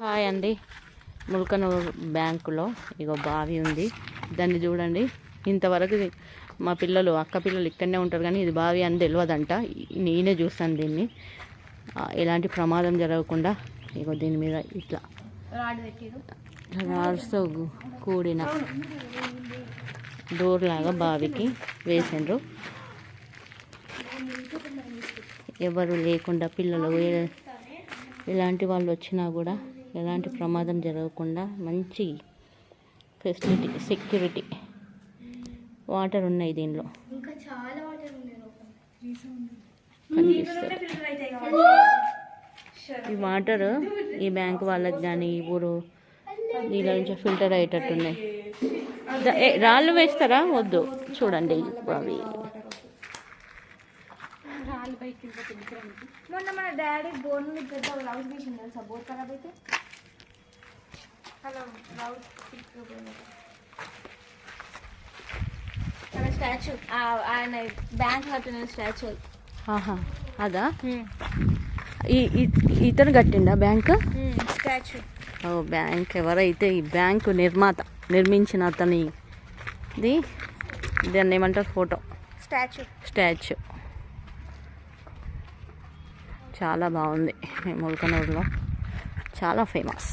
Hi అండి, ముల్కనూరు బ్యాంకులో ఇగో బావి ఉంది. దాన్ని చూడండి. ఇంతవరకు మా పిల్లలు అక్క పిల్లలు ఇక్కడనే ఉంటారు, కానీ ఇది బావి అని తెలియదంట. నేనే చూస్తాను దీన్ని. ఎలాంటి ప్రమాదం జరగకుండా ఇగో దీని మీద ఇట్లా రాడ్స్తో కూడిన డోర్ లాగా బావికి వేసిండ్రు. ఎవరు లేకుండా పిల్లలు ఎలాంటి వాళ్ళు వచ్చినా కూడా ఎలాంటి ప్రమాదం జరగకుండా మంచి ఫెసిలిటీ, సెక్యూరిటీ. వాటర్ ఉన్నాయి దీనిలో. ఈ వాటర్ ఈ బ్యాంక్ వాళ్ళకి కానీ ఈ ఊరు దీని నుంచి ఫిల్టర్ అయ్యేటట్టున్నాయి. రాళ్ళు వేస్తారా? వద్దు, చూడండి అవి. మొన్న మన డాడీ బోర్ నుండి పెద్ద రౌస్ తీసింది తెలుసా? బోర్ ఖరాబ్ అయితే అలా రౌస్ స్టాచ్యూ, ఆయన బ్యాంక్ కట్టిన స్టాచ్యూ. అదా? ఇతను కట్టిండా బ్యాంక్ స్టాచ్యూ? బ్యాంక్ ఎవరైతే ఈ బ్యాంకు నిర్మించిన అతనిది దాన్ని ఏమంటారు? Photo statue. చాలా బాగుంది. ముల్కనూరులో చాలా ఫేమస్.